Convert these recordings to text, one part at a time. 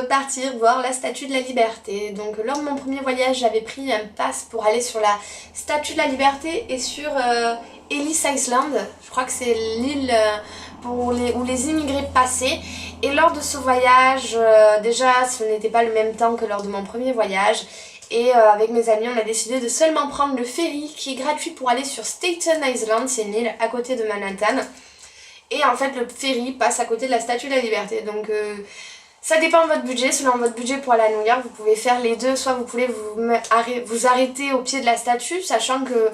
de partir voir la Statue de la Liberté. Donc lors de mon premier voyage, j'avais pris un pass pour aller sur la Statue de la Liberté et sur Ellis Island. Je crois que c'est l'île où les immigrés passaient. Et lors de ce voyage, déjà ce n'était pas le même temps que lors de mon premier voyage. Et avec mes amis, on a décidé de seulement prendre le ferry qui est gratuit pour aller sur Staten Island, c'est une île à côté de Manhattan. Et en fait, le ferry passe à côté de la Statue de la Liberté. Donc ça dépend de votre budget. Selon votre budget pour aller à New York, vous pouvez faire les deux. Soit vous pouvez vous arrêter au pied de la statue, sachant que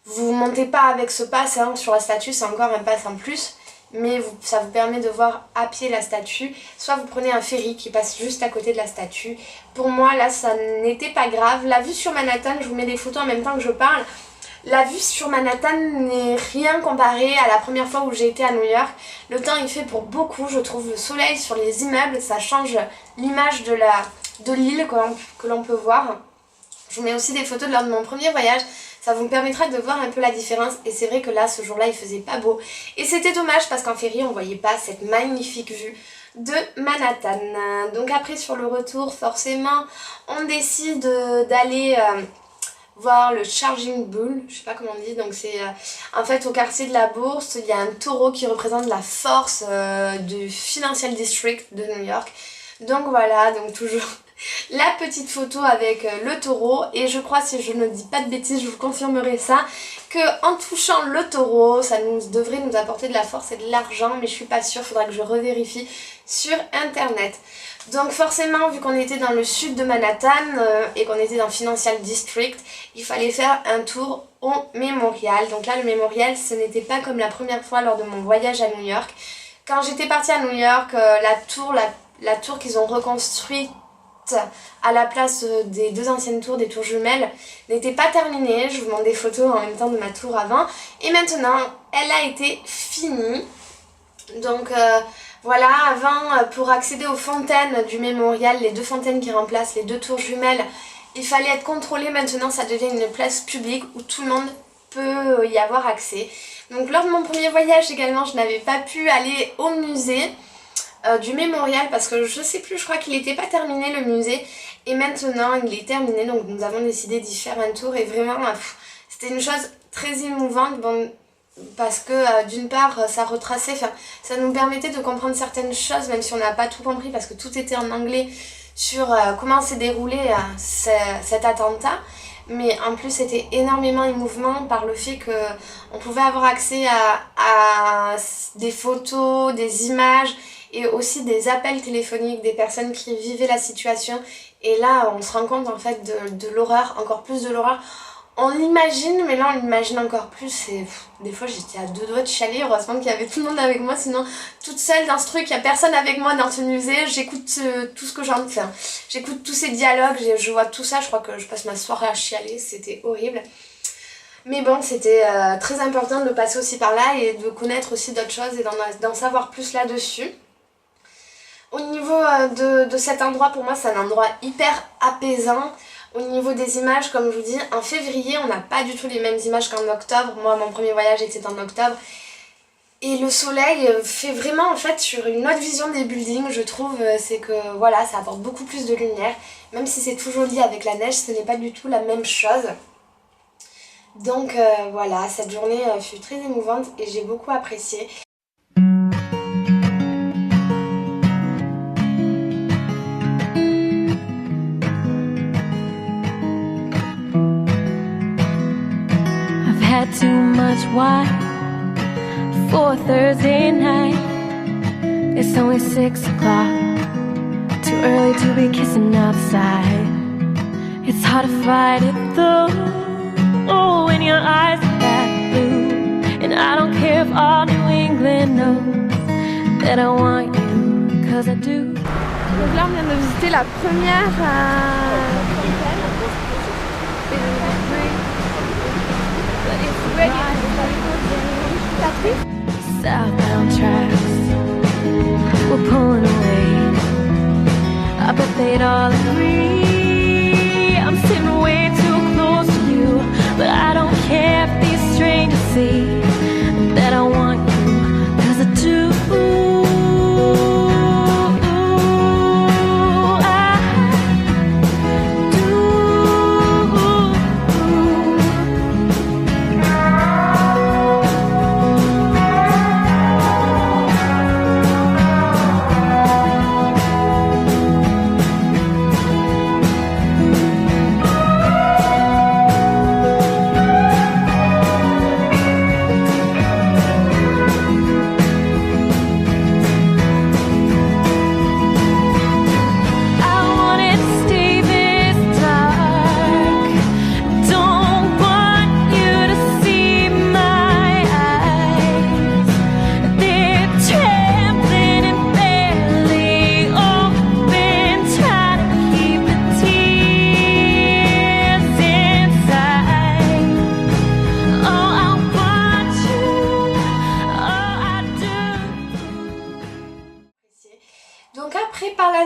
vous ne montez pas avec ce pass hein, sur la statue, c'est encore un pass en plus. Mais ça vous permet de voir à pied la statue. Soit vous prenez un ferry qui passe juste à côté de la statue. Pour moi, là, ça n'était pas grave. La vue sur Manhattan, je vous mets des photos en même temps que je parle. La vue sur Manhattan n'est rien comparé à la première fois où j'ai été à New York. Le temps il fait pour beaucoup, je trouve le soleil sur les immeubles, ça change l'image de l'île que l'on peut voir. Je vous mets aussi des photos de lors de mon premier voyage. Ça vous permettra de voir un peu la différence et c'est vrai que là, ce jour-là, il faisait pas beau. Et c'était dommage parce qu'en ferry, on voyait pas cette magnifique vue de Manhattan. Donc après, sur le retour, forcément, on décide d'aller voir le Charging Bull, je sais pas comment on dit, donc c'est en fait au quartier de la Bourse, il y a un taureau qui représente la force du Financial District de New York. Donc voilà, donc toujours la petite photo avec le taureau et je crois, si je ne dis pas de bêtises, je vous confirmerai ça, que en touchant le taureau, ça devrait nous apporter de la force et de l'argent, mais je suis pas sûre, faudra que je revérifie sur internet. Donc forcément, vu qu'on était dans le sud de Manhattan et qu'on était dans Financial District, il fallait faire un tour au mémorial. Donc là, le mémorial, ce n'était pas comme la première fois lors de mon voyage à New York. Quand j'étais partie à New York, la tour qu'ils ont reconstruite à la place des deux anciennes tours, des tours jumelles, n'était pas terminée. Je vous montre des photos en même temps de ma tour avant. Et maintenant, elle a été finie. Donc voilà, avant, pour accéder aux fontaines du mémorial, les deux fontaines qui remplacent les deux tours jumelles, il fallait être contrôlé. Maintenant, ça devient une place publique où tout le monde peut y avoir accès. Donc lors de mon premier voyage également, je n'avais pas pu aller au musée du mémorial parce que je sais plus, je crois qu'il n'était pas terminé le musée. Et maintenant, il est terminé, donc nous avons décidé d'y faire un tour et vraiment, c'était une chose très émouvante. Bon, parce que d'une part ça retraçait, ça nous permettait de comprendre certaines choses même si on n'a pas tout compris parce que tout était en anglais sur comment s'est déroulé cet attentat, mais en plus c'était énormément émouvant par le fait qu'on pouvait avoir accès à des photos, des images et aussi des appels téléphoniques des personnes qui vivaient la situation et là on se rend compte en fait de l'horreur, encore plus de l'horreur. On l'imagine, mais là on l'imagine encore plus et des fois j'étais à deux doigts de chialer, heureusement qu'il y avait tout le monde avec moi, sinon toute seule dans ce truc, il n'y a personne avec moi dans ce musée, j'écoute tout ce que j'ai envie de faire. J'écoute tous ces dialogues, je vois tout ça, je crois que je passe ma soirée à chialer, c'était horrible. Mais bon, c'était très important de passer aussi par là et de connaître aussi d'autres choses et d'en savoir plus là-dessus. Au niveau de cet endroit, pour moi c'est un endroit hyper apaisant. Au niveau des images, comme je vous dis, en février, on n'a pas du tout les mêmes images qu'en octobre. Moi, mon premier voyage était en octobre. Et le soleil fait vraiment, en fait, sur une autre vision des buildings, je trouve. C'est que, voilà, ça apporte beaucoup plus de lumière. Même si c'est tout joli avec la neige, ce n'est pas du tout la même chose. Donc, voilà, cette journée fut très émouvante et j'ai beaucoup apprécié. Had too much wine for Thursday night. It's only 6 o'clock, too early to be kissing outside. It's hard to fight it though, oh, when your eyes are that blue. And I don't care if all New England knows that I want you, cause I do. Donc là on vient de visiter la première Southbound tracks were pulling away. I bet they'd all agree I'm sitting way too close to you, but I don't care if these strangers see that I want you, cause I do.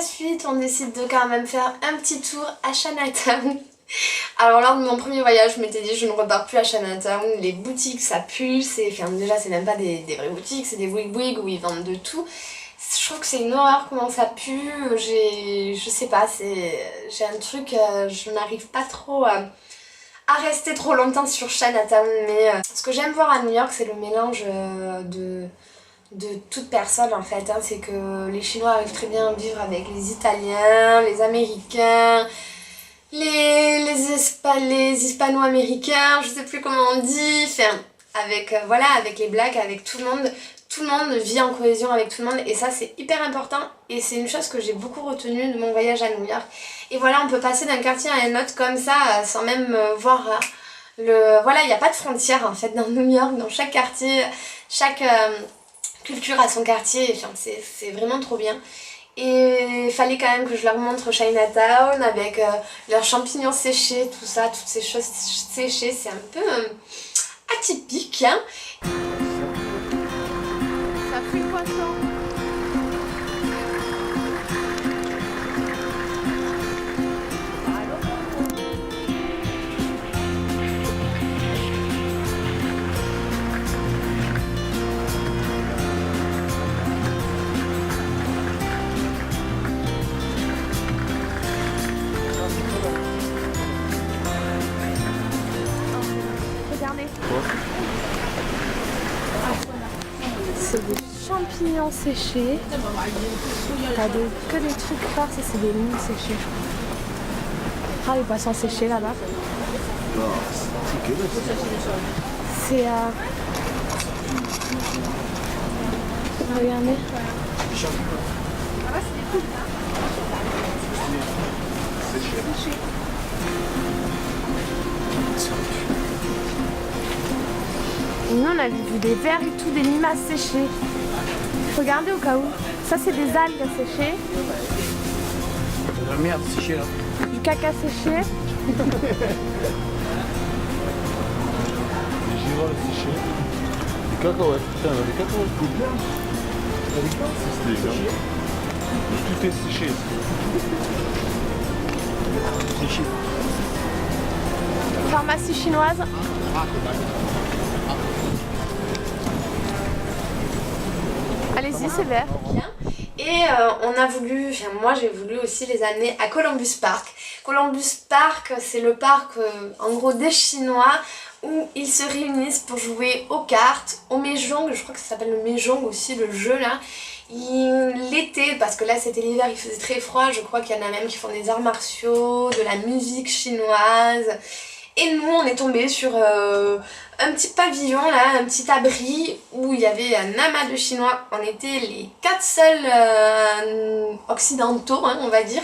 suite, on décide de quand même faire un petit tour à Chinatown. Alors lors de mon premier voyage, je m'étais dit je ne repars plus à Chinatown, les boutiques ça pue, enfin, déjà c'est même pas des vraies boutiques, c'est des wig où ils vendent de tout. Je trouve que c'est une horreur comment ça pue, je sais pas, j'ai un truc, je n'arrive pas trop à rester trop longtemps sur Chinatown, mais ce que j'aime voir à New York c'est le mélange de toute personne en fait, hein. C'est que les Chinois arrivent très bien à vivre avec les Italiens, les Américains, les hispano-américains, je sais plus comment on dit, enfin, avec, voilà, avec les blacks, avec tout le monde vit en cohésion avec tout le monde et ça c'est hyper important et c'est une chose que j'ai beaucoup retenue de mon voyage à New York. Et voilà, on peut passer d'un quartier à un autre comme ça sans même voir voilà, il n'y a pas de frontières en fait dans New York, dans chaque quartier, chaque culture a son quartier, enfin, c'est vraiment trop bien. Et il fallait quand même que je leur montre Chinatown avec leurs champignons séchés, tout ça, toutes ces choses séchées, c'est un peu atypique, hein. Ça fait quoi ça? C'est des champignons séchés. T'as que des trucs forts, ça c'est des lignes séchées. Ah, les poissons séchés là-bas. C'est regardez. Nous on a vu des vers et tout, des limaces séchées. Regardez au cas où. Ça c'est des algues séchées. De la merde séchée là. Du caca séché. Des girolles séchées. Des cacahuètes. Putain, des cacahuètes. Des bien. T'as des grains? C'est séché. Tout est séché. Séché. Pharmacie chinoise. Allez-y, c'est vert. Et on a voulu, enfin moi j'ai voulu aussi les amener à Columbus Park. Columbus Park, c'est le parc en gros des Chinois où ils se réunissent pour jouer aux cartes, au mahjong, je crois que ça s'appelle le mahjong aussi, le jeu là. L'été, parce que là c'était l'hiver, il faisait très froid, je crois qu'il y en a même qui font des arts martiaux, de la musique chinoise. Et nous on est tombé sur un petit pavillon là, un petit abri où il y avait un amas de Chinois. On était les 4 seuls occidentaux, hein, on va dire.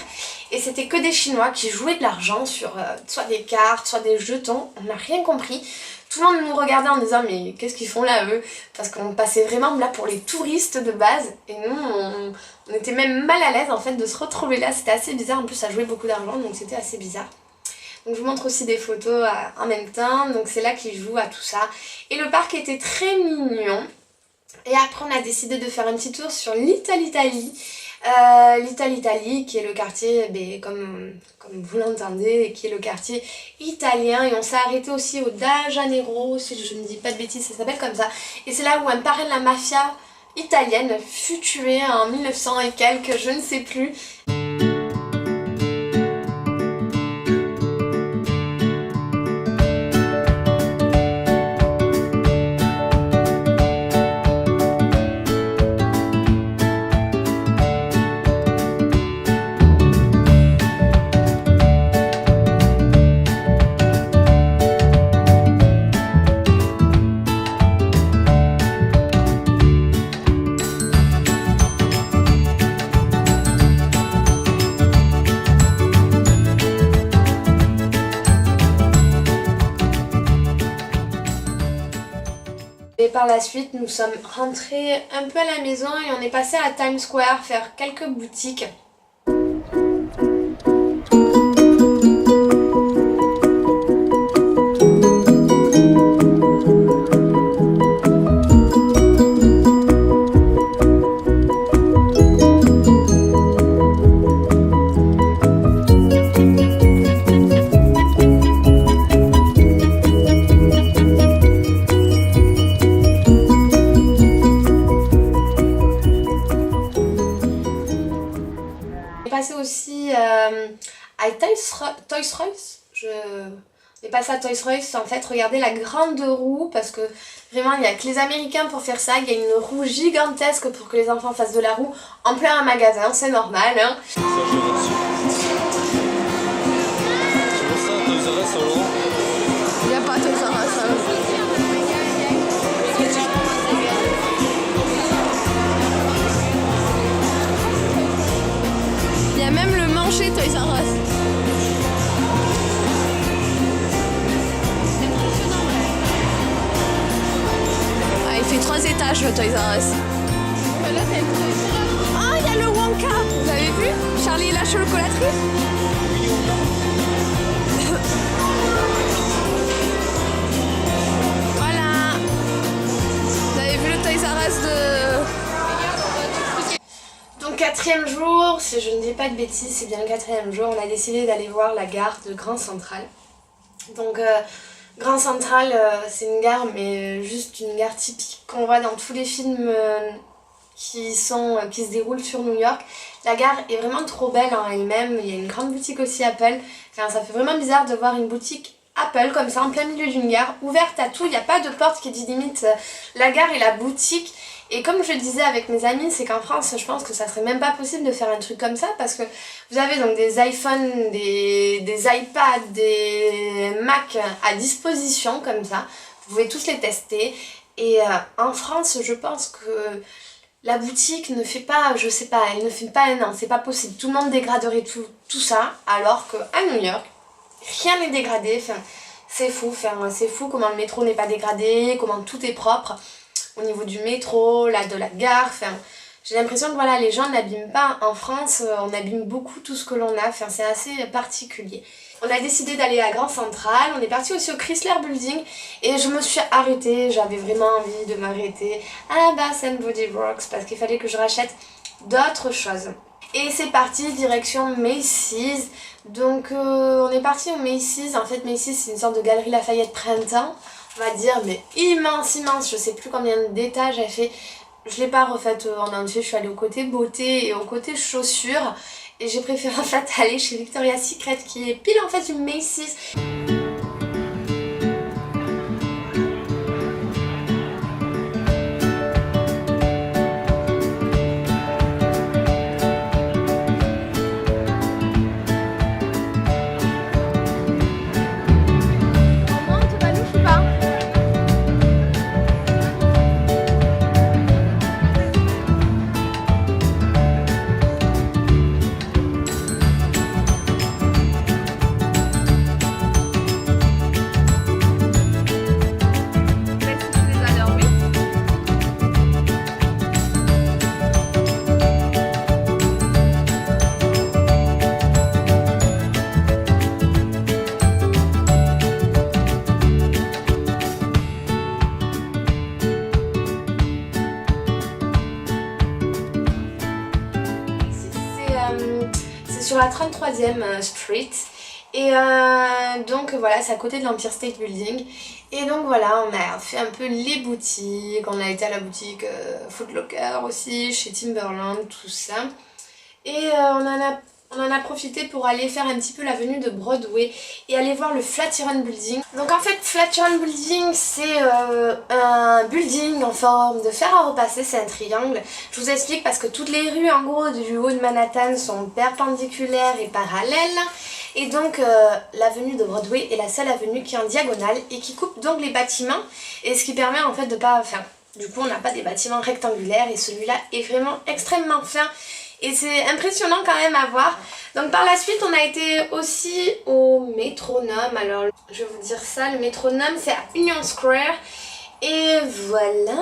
Et c'était que des Chinois qui jouaient de l'argent sur soit des cartes, soit des jetons. On n'a rien compris. Tout le monde nous regardait en disant mais qu'est-ce qu'ils font là eux? Parce qu'on passait vraiment là pour les touristes de base. Et nous on était même mal à l'aise en fait de se retrouver là. C'était assez bizarre, en plus ça jouait beaucoup d'argent donc c'était assez bizarre. Donc je vous montre aussi des photos en même temps, donc c'est là qu'ils jouent à tout ça. Et le parc était très mignon. Et après on a décidé de faire un petit tour sur Little Italy. Little Italy qui est le quartier, comme vous l'entendez, qui est le quartier italien. Et on s'est arrêté aussi au Da Janeiro, si je ne dis pas de bêtises, ça s'appelle comme ça. Et c'est là où un parrain de la mafia italienne fut tué en 1900 et quelques, je ne sais plus. Et par la suite, nous sommes rentrés un peu à la maison et on est passé à Times Square faire quelques boutiques. aussi à Toys R Us. On est passé à Toys R Us en fait, regardez la grande roue parce que vraiment il n'y a que les Américains pour faire ça. Il y a une roue gigantesque pour que les enfants fassent de la roue en plein magasin, c'est normal hein. Ça j'ai reçu. Tu vois ça, Toys R Us en Laurent? Il n'y a pas Toys R Us hein. Il y a même le mancher Toys R Us. Ah, il fait 3 étages le Toys R Us. Ah, il y a le Wonka. Vous avez vu Charlie et la chocolaterie. Voilà. Vous avez vu le Toys R Us de... Donc 4e jour, si je ne dis pas de bêtises, c'est bien le 4e jour, on a décidé d'aller voir la gare de Grand Central. Donc Grand Central, c'est une gare, mais juste une gare typique qu'on voit dans tous les films qui se déroulent sur New York. La gare est vraiment trop belle en elle-même, il y a une grande boutique aussi Apple. Enfin, ça fait vraiment bizarre de voir une boutique Apple comme ça en plein milieu d'une gare, ouverte à tout, il n'y a pas de porte qui délimite la gare et la boutique. Et comme je disais avec mes amis, c'est qu'en France, je pense que ça serait même pas possible de faire un truc comme ça parce que vous avez donc des iPhones, des iPads, des Mac à disposition comme ça. Vous pouvez tous les tester. Et en France, je pense que la boutique ne fait pas, je sais pas, elle ne fait pas, non, c'est pas possible. Tout le monde dégraderait tout ça, alors qu'à New York, rien n'est dégradé. Enfin, c'est fou comment le métro n'est pas dégradé, comment tout est propre. Au niveau du métro, là de la gare, enfin, j'ai l'impression que voilà, les gens n'abîment pas. En France, on abîme beaucoup tout ce que l'on a, enfin, c'est assez particulier. On a décidé d'aller à Grand Central, on est parti aussi au Chrysler Building et je me suis arrêtée, j'avais vraiment envie de m'arrêter à Bath & Body Works parce qu'il fallait que je rachète d'autres choses. Et c'est parti, direction Macy's. Donc on est parti au Macy's, en fait Macy's c'est une sorte de galerie Lafayette printemps. On va dire, mais immense, je sais plus combien d'étages elle fait. Je l'ai pas refaite en entier, je suis allée au côté beauté et au côté chaussures. Et j'ai préféré en fait aller chez Victoria's Secret qui est pile en fait une Macy's. Sur la 33e Street et donc voilà, c'est à côté de l'Empire State Building et donc voilà, on a fait un peu les boutiques, on a été à la boutique Foot Locker aussi, chez Timberland, tout ça et on en a profité pour aller faire un petit peu l'avenue de Broadway et aller voir le Flatiron Building. Donc en fait Flatiron Building c'est un building en forme de fer à repasser, c'est un triangle. Je vous explique parce que toutes les rues en gros du haut de Manhattan sont perpendiculaires et parallèles. Et donc l'avenue de Broadway est la seule avenue qui est en diagonale et qui coupe donc les bâtiments. Et ce qui permet en fait de pas... Enfin, du coup on n'a pas des bâtiments rectangulaires et celui-là est vraiment extrêmement fin. Et c'est impressionnant quand même à voir. Donc par la suite on a été aussi au Métronome. Alors je vais vous dire ça, le Métronome c'est à Union Square. Et voilà,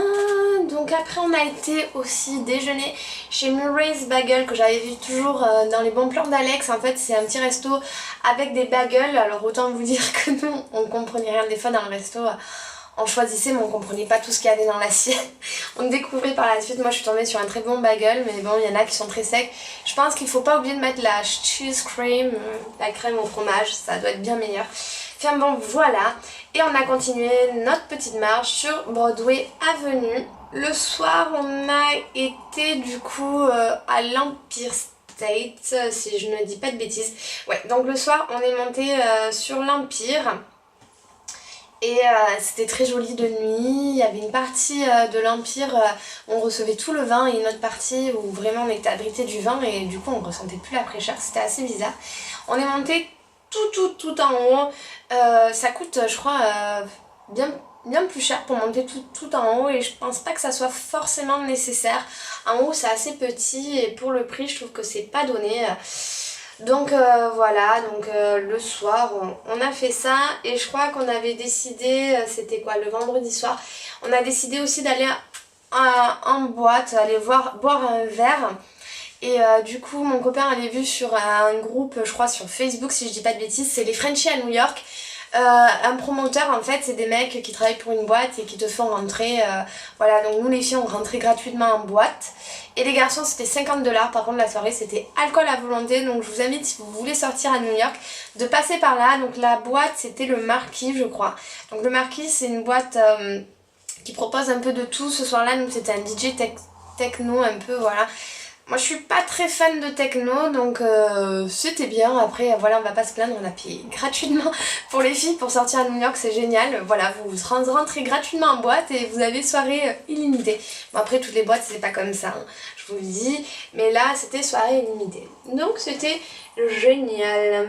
donc après on a été aussi déjeuner chez Murray's Bagel que j'avais vu toujours dans les bons plans d'Alex. En fait c'est un petit resto avec des bagels. Alors autant vous dire que nous on comprenait rien des fois dans le resto. On choisissait mais on comprenait pas tout ce qu'il y avait dans l'assiette. On découvrait par la suite, moi je suis tombée sur un très bon bagel mais bon il y en a qui sont très secs. Je pense qu'il faut pas oublier de mettre la cheese cream, la crème au fromage, ça doit être bien meilleur. Enfin bon voilà, et on a continué notre petite marche sur Broadway Avenue. Le soir on a été du coup à l'Empire State, si je ne dis pas de bêtises. Ouais, donc le soir on est monté sur l'Empire. Et c'était très joli de nuit, il y avait une partie de l'Empire où on recevait tout le vin et une autre partie où vraiment on était abrité du vin et du coup on ressentait plus la fraîcheur, c'était assez bizarre. On est monté tout en haut, ça coûte je crois bien plus cher pour monter tout en haut et je pense pas que ça soit forcément nécessaire. En haut c'est assez petit et pour le prix je trouve que c'est pas donné. Donc voilà, donc le soir on a fait ça et je crois qu'on avait décidé, c'était quoi, le vendredi soir, on a décidé aussi d'aller en boîte, aller boire un verre. Et du coup mon copain avait vu sur un groupe, je crois sur Facebook si je dis pas de bêtises, c'est les Frenchies à New York. Un promoteur en fait c'est des mecs qui travaillent pour une boîte et qui te font rentrer, voilà, donc nous les filles on rentrait gratuitement en boîte et les garçons c'était 50$. Par contre la soirée c'était alcool à volonté, donc je vous invite si vous voulez sortir à New York de passer par là. Donc la boîte c'était le Marquis je crois, donc le Marquis c'est une boîte qui propose un peu de tout. Ce soir là nous c'était un DJ techno un peu, voilà. Moi je suis pas très fan de techno donc c'était bien. Après voilà, on va pas se plaindre, on a payé gratuitement pour les filles pour sortir à New York, c'est génial. Voilà, vous rentrez gratuitement en boîte et vous avez soirée illimitée. Bon après toutes les boîtes c'est pas comme ça, hein, je vous le dis, mais là c'était soirée illimitée. Donc c'était génial.